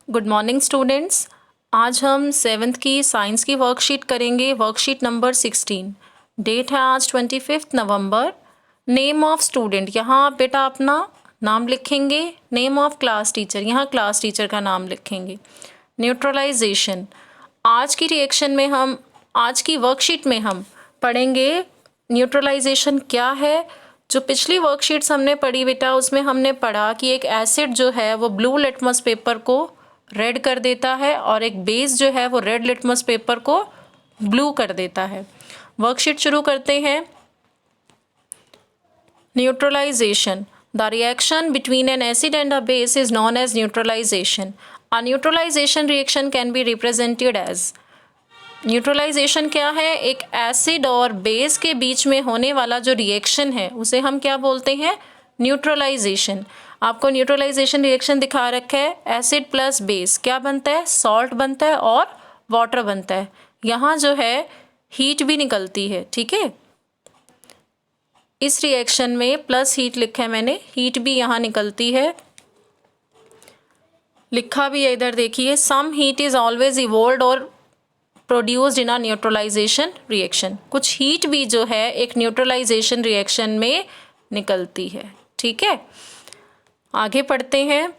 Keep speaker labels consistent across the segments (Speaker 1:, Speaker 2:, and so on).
Speaker 1: Good morning students. आज हम seventh की साइंस की वर्कशीट करेंगे, वर्कशीट नंबर 16। डेट है आज 25 नवंबर। नेम ऑफ स्टूडेंट, यहाँ आप बेटा अपना नाम लिखेंगे। नेम ऑफ क्लास टीचर, यहाँ क्लास टीचर का नाम लिखेंगे। न्यूट्रलाइजेशन, आज की वर्कशीट में हम पढ़ेंगे न्यूट्रलाइजेशन क्या है। जो पिछली वर्कशीट्स हमने पढ़ी बेटा, उसमें हमने पढ़ा कि एक एसिड जो है वो ब्लू लिटमस पेपर को रेड कर देता है और एक बेस जो है वो रेड लिटमस पेपर को ब्लू कर देता है। वर्कशीट शुरू करते हैं। Neutralisation, the reaction between an acid and a base is known as neutralisation. A neutralisation reaction can be represented as, neutralisation क्या है? एक एसिड और बेस के बीच में होने वाला जो रिएक्शन है उसे हम क्या बोलते हैं? न्यूट्रलाइजेशन। आपको न्यूट्रलाइजेशन रिएक्शन दिखा रखा है। एसिड प्लस बेस क्या बनता है? सॉल्ट बनता है और वाटर बनता है। यहाँ जो है हीट भी निकलती है, ठीक है। इस रिएक्शन में प्लस हीट लिखा है मैंने, हीट भी यहाँ निकलती है। लिखा भी है इधर देखिए, some heat is always evolved और produced in a neutralisation reaction. कुछ हीट भी जो है एक न्यूट्रलाइजेशन रिएक्शन में निकलती है, ठीक है। आगे पढ़ते हैं।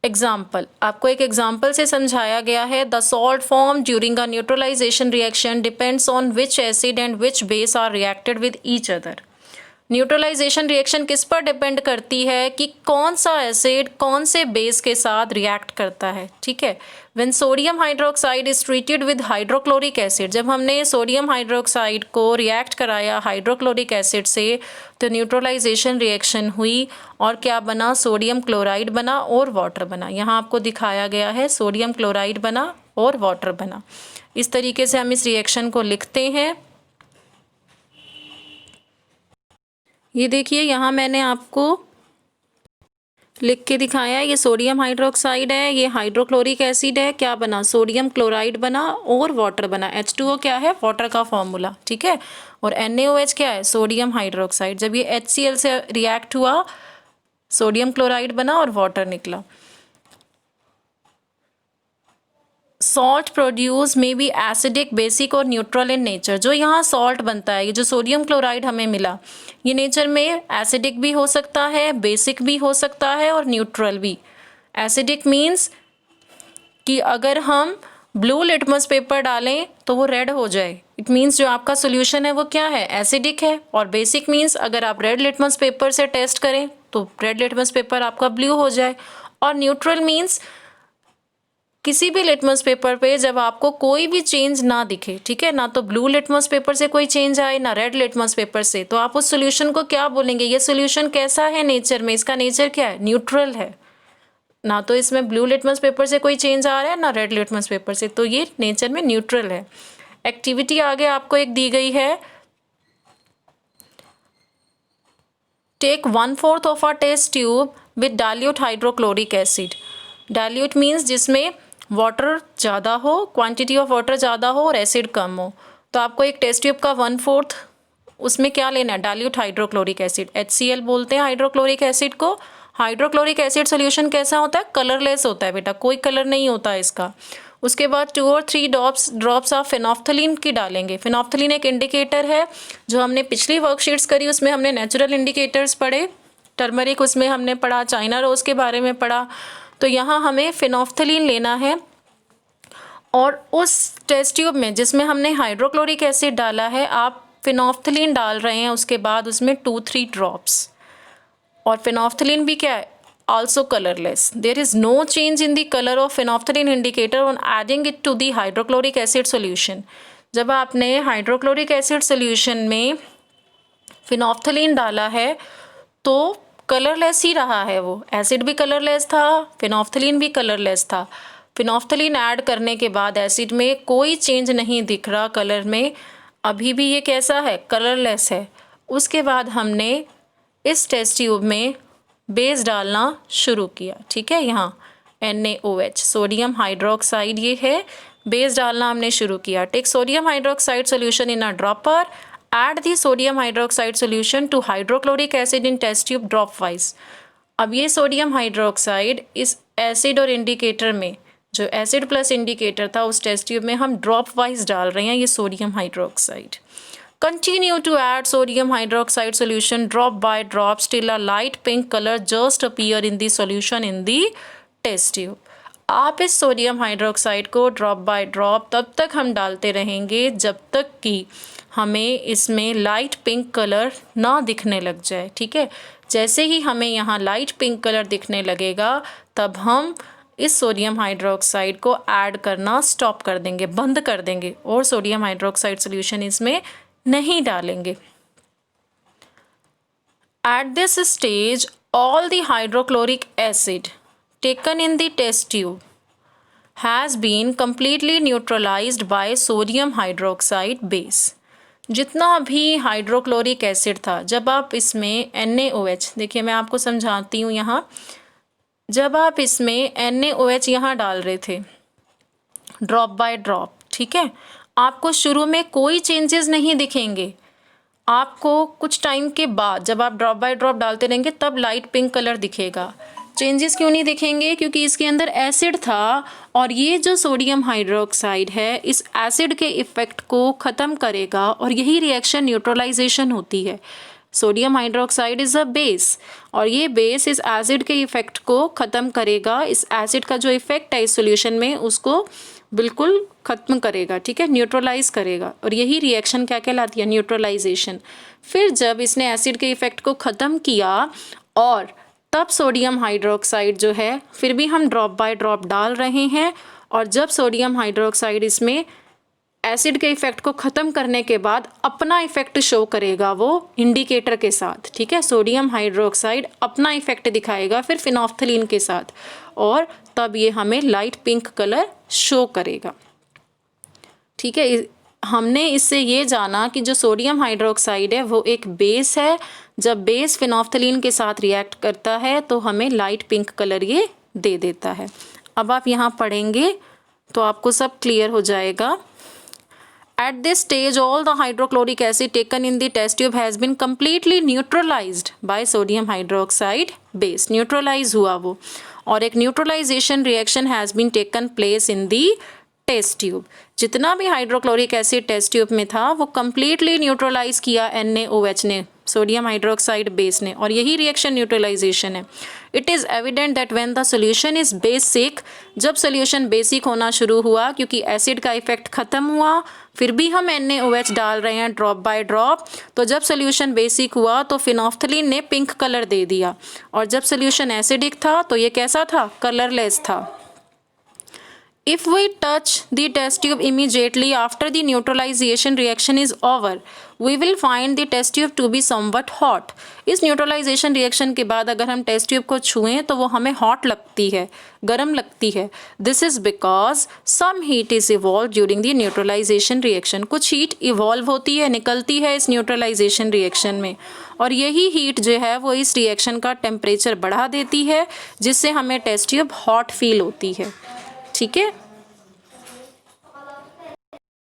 Speaker 1: एग्जाम्पल, आपको एक एग्जाम्पल से समझाया गया है। The salt form during a neutralisation reaction depends on which acid and which base are reacted with each other. Neutralisation reaction किस पर डिपेंड करती है कि कौन सा एसिड कौन से बेस के साथ रिएक्ट करता है, ठीक है। When sodium hydroxide is treated with hydrochloric acid, जब हमने सोडियम हाइड्रोक्साइड को रिएक्ट कराया हाइड्रोक्लोरिक एसिड से तो न्यूट्रलाइजेशन रिएक्शन हुई और क्या बना? सोडियम क्लोराइड बना और वाटर बना। यहाँ आपको दिखाया गया है सोडियम क्लोराइड बना और वाटर बना। इस तरीके से हम इस रिएक्शन को लिखते हैं। ये देखिए यहाँ मैंने आपको लिख के दिखाया है, ये सोडियम हाइड्रोक्साइड है, ये हाइड्रोक्लोरिक एसिड है, क्या बना? सोडियम क्लोराइड बना और वाटर बना। H2O क्या है? वाटर का फॉर्मूला, ठीक है। और NaOH क्या है? Sodium hydroxide. जब ये HCl से रिएक्ट हुआ सोडियम क्लोराइड बना और वाटर निकला। Salt produce may be acidic, basic और न्यूट्रल इन नेचर। जो यहाँ सॉल्ट बनता है, ये जो सोडियम क्लोराइड हमें मिला, ये नेचर में एसिडिक भी हो सकता है, बेसिक भी हो सकता है और न्यूट्रल भी। एसिडिक मीन्स कि अगर हम ब्लू लिटमस पेपर डालें तो वो रेड हो जाए, इट मीन्स जो आपका सोल्यूशन है वो क्या है? एसिडिक है। और बेसिक मीन्स अगर आप रेड लिटमस पेपर से टेस्ट करें तो रेड लिटमस पेपर आपका ब्लू हो जाए। और न्यूट्रल मीन्स किसी भी लिटमस पेपर पे जब आपको कोई भी चेंज ना दिखे, ठीक है, ना तो ब्लू लिटमस पेपर से कोई चेंज आए ना रेड लिटमस पेपर से, तो आप उस सोल्यूशन को क्या बोलेंगे? ये सोल्यूशन कैसा है नेचर में? इसका नेचर क्या है? न्यूट्रल है। ना तो इसमें ब्लू लिटमस पेपर से कोई चेंज आ रहा है ना रेड लिटमस पेपर से, तो ये नेचर में न्यूट्रल है। एक्टिविटी आगे आपको एक दी गई है। Take 1/4 of a test tube with dilute hydrochloric acid. Dilute means जिसमें वाटर ज़्यादा हो, क्वांटिटी ऑफ वाटर ज़्यादा हो और एसिड कम हो। तो आपको एक टेस्ट ट्यूब का 1/4 उसमें क्या लेना है? डाइल्यूट हाइड्रोक्लोरिक एसिड, HCl बोलते हैं हाइड्रोक्लोरिक एसिड को। हाइड्रोक्लोरिक एसिड सोल्यूशन कैसा होता है? कलरलेस होता है बेटा, कोई कलर नहीं होता है इसका। उसके बाद 2 और 3 ड्रॉप्स ऑफ फिनोफ्थलीन की डालेंगे। फिनोफ्थलीन एक इंडिकेटर है, जो हमने पिछली वर्कशीट्स करी उसमें हमने नेचुरल इंडिकेटर्स पढ़े। टर्मरिक उसमें हमने पढ़ा, चाइना रोज़ के बारे में पढ़ा। तो यहाँ हमें फिनोफ्थलीन लेना है और उस टेस्ट ट्यूब में जिसमें हमने हाइड्रोक्लोरिक एसिड डाला है, आप फिनोफ्थलीन डाल रहे हैं, उसके बाद उसमें 2-3 ड्रॉप्स। और फिनोफ्थलीन भी क्या है? also colorless. There is no change in the color of phenolphthalein indicator on adding it to the hydrochloric acid solution. जब आपने हाइड्रोक्लोरिक एसिड सोल्यूशन में फिनोफ्थलीन डाला है तो कलरलेस ही रहा है वो। एसिड भी कलरलेस था, फिनोफ्थलीन भी कलरलेस था। फिनोफ्थलीन ऐड करने के बाद एसिड में कोई चेंज नहीं दिख रहा कलर में, अभी भी ये कैसा है? कलरलेस है। उसके बाद हमने इस टेस्ट ट्यूब में बेस डालना शुरू किया, ठीक है। यहाँ NaOH सोडियम हाइड्रोक्साइड ये है, बेस डालना हमने शुरू किया। Take sodium hydroxide solution in a dropper, add the sodium hydroxide solution to hydrochloric acid in test tube dropwise. अब ये सोडियम हाइड्रोक्साइड इस एसिड और इंडिकेटर में, जो एसिड प्लस इंडिकेटर था उस टेस्ट ट्यूब में हम ड्रॉप वाइज डाल रहे हैं ये sodium hydroxide. Continue to add sodium hydroxide solution drop by drop till a light pink color just appear in the solution in the test tube. आप इस सोडियम हाइड्रोक्साइड को drop by drop तब तक हम डालते रहेंगे जब तक कि हमें इसमें लाइट पिंक कलर ना दिखने लग जाए, ठीक है। जैसे ही हमें यहाँ लाइट पिंक कलर दिखने लगेगा तब हम इस सोडियम हाइड्रोक्साइड को ऐड करना स्टॉप कर देंगे, बंद कर देंगे और सोडियम हाइड्रोक्साइड सोल्यूशन इसमें नहीं डालेंगे। At this stage, all the hydrochloric acid taken in the test tube has been completely neutralized by sodium hydroxide base. जितना भी हाइड्रोक्लोरिक एसिड था, जब आप इसमें NaOH, देखिए मैं आपको समझाती हूँ यहाँ, जब आप इसमें NaOH यहाँ डाल रहे थे ड्रॉप बाय ड्रॉप, ठीक है, आपको शुरू में कोई चेंजेस नहीं दिखेंगे। आपको कुछ टाइम के बाद जब आप ड्रॉप बाय ड्रॉप डालते रहेंगे तब लाइट पिंक कलर दिखेगा। चेंजेस क्यों नहीं दिखेंगे? क्योंकि इसके अंदर एसिड था और ये जो सोडियम हाइड्रोक्साइड है इस एसिड के इफ़ेक्ट को ख़त्म करेगा और यही रिएक्शन न्यूट्रलाइजेशन होती है। Sodium hydroxide is a base और ये बेस इस एसिड के इफ़ेक्ट को ख़त्म करेगा। इस एसिड का जो इफ़ेक्ट है इस सॉल्यूशन में उसको बिल्कुल ख़त्म करेगा, ठीक है, न्यूट्रलाइज करेगा और यही रिएक्शन क्या कहलाती है? न्यूट्रलाइजेशन। फिर जब इसने एसिड के इफ़ेक्ट को ख़त्म किया और तब सोडियम हाइड्रोक्साइड जो है फिर भी हम ड्रॉप बाय ड्रॉप डाल रहे हैं और जब सोडियम हाइड्रोक्साइड इसमें एसिड के इफ़ेक्ट को ख़त्म करने के बाद अपना इफ़ेक्ट शो करेगा वो इंडिकेटर के साथ, ठीक है। सोडियम हाइड्रोक्साइड अपना इफ़ेक्ट दिखाएगा फिर फिनोल्फ्थलीन के साथ और तब ये हमें लाइट पिंक कलर शो करेगा, ठीक है। हमने इससे ये जाना कि जो सोडियम हाइड्रोक्साइड है वो एक बेस है। जब बेस फिनोल्फ्थलीन के साथ रिएक्ट करता है तो हमें लाइट पिंक कलर ये दे देता है। अब आप यहाँ पढ़ेंगे तो आपको सब क्लियर हो जाएगा। At this stage, all the hydrochloric acid taken in the test tube has been completely neutralized by sodium hydroxide base. Neutralize हुआ वो और एक neutralization reaction has been taken place in the test tube. जितना भी hydrochloric acid test tube में था वो completely neutralize किया NaOH ने, सोडियम हाइड्रोक्साइड बेस ने, और यही रिएक्शन न्यूट्रलाइजेशन है। It is evident that when the solution is basic, जब सोल्यूशन बेसिक होना शुरू हुआ क्योंकि एसिड का इफेक्ट ख़त्म हुआ फिर भी हम NaOH डाल रहे हैं ड्रॉप बाय ड्रॉप, तो जब सोल्यूशन बेसिक हुआ तो फिनोल्फ्थलीन ने पिंक कलर दे दिया और जब सोल्यूशन एसिडिक था तो ये कैसा था? कलरलेस था। If we touch the test tube immediately after the neutralization reaction is over, we will find the test tube to be somewhat hot. इस न्यूट्रलाइजेशन रिएक्शन के बाद अगर हम टेस्ट ट्यूब को छुएं तो वो हमें हॉट लगती है, गर्म लगती है। This is because some heat is evolved during the neutralization reaction. कुछ हीट इवॉल्व होती है, निकलती है इस न्यूट्रलाइजेशन रिएक्शन में और यही हीट जो है वो इस रिएक्शन का टेम्परेचर बढ़ा देती है जिससे हमें टेस्ट ट्यूब हॉट फील होती है, ठीक है।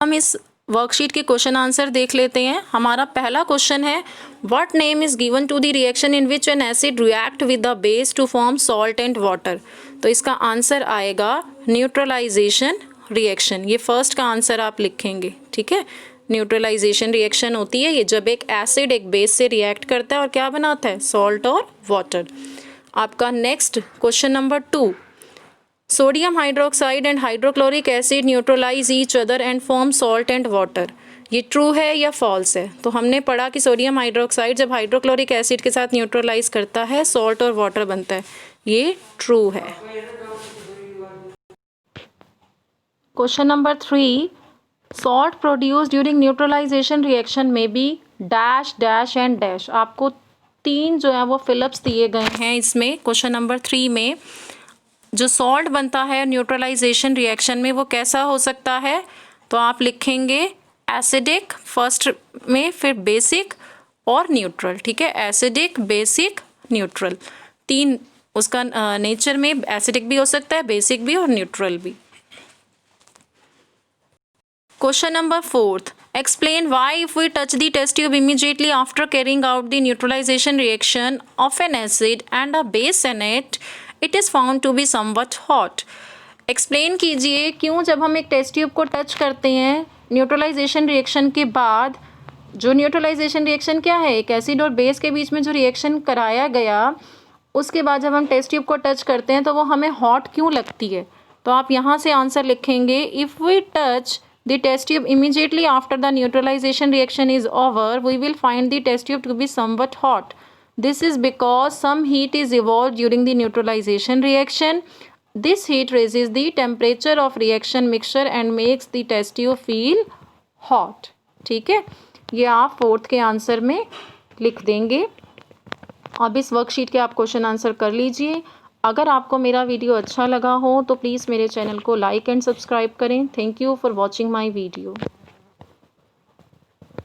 Speaker 1: हम इस वर्कशीट के क्वेश्चन आंसर देख लेते हैं। हमारा पहला क्वेश्चन है what name is given to the reaction in which an acid react with the base to form salt and water. तो इसका आंसर आएगा न्यूट्रलाइजेशन रिएक्शन। ये फर्स्ट का आंसर आप लिखेंगे, ठीक है। न्यूट्रलाइजेशन रिएक्शन होती है ये जब एक एसिड एक बेस से रिएक्ट करता है और क्या बनाता है? सॉल्ट और वाटर। आपका next question number 2, sodium hydroxide and hydrochloric acid neutralise each other and form salt and water. ये ट्रू है या फॉल्स है? तो हमने पढ़ा कि सोडियम हाइड्रोक्साइड जब हाइड्रोक्लोरिक एसिड के साथ न्यूट्रलाइज करता है सॉल्ट और वाटर बनता है, ये ट्रू है। Question number 3, salt produce during neutralization reaction में B dash dash and dash. आपको 3 जो है वो फिलअप्स दिए गए हैं इसमें। क्वेश्चन नंबर 3 में जो सॉल्ट बनता है न्यूट्रलाइजेशन रिएक्शन में वो कैसा हो सकता है? तो आप लिखेंगे एसिडिक फर्स्ट में, फिर बेसिक और न्यूट्रल, ठीक है। एसिडिक, बेसिक, न्यूट्रल, 3 उसका नेचर में एसिडिक भी हो सकता है, बेसिक भी और न्यूट्रल भी। Question number 4, explain why if we touch the test tube immediately after carrying out the neutralization reaction of an acid and a base in it, it is found to be somewhat hot. Explain कीजिए क्यों जब हम एक test tube को touch करते हैं neutralisation reaction के बाद, जो न्यूट्रलाइजेशन रिएक्शन क्या है, एक एसिड और बेस के बीच में जो रिएक्शन कराया गया, उसके बाद जब हम टेस्ट ट्यूब को टच करते हैं तो वो हमें हॉट क्यों लगती है। तो आप यहाँ से आंसर लिखेंगे, if we touch the test tube immediately after the neutralization reaction is over, we will find the test tube to be somewhat hot. This is because some heat is evolved during the neutralization reaction. This heat raises the temperature of reaction mixture and makes the test tube feel hot. ठीक है, ये आप fourth के answer में लिख देंगे। अब इस वर्कशीट के आप क्वेश्चन आंसर कर लीजिए। अगर आपको मेरा वीडियो अच्छा लगा हो तो प्लीज़ मेरे चैनल को लाइक एंड सब्सक्राइब करें। Thank you for watching my video.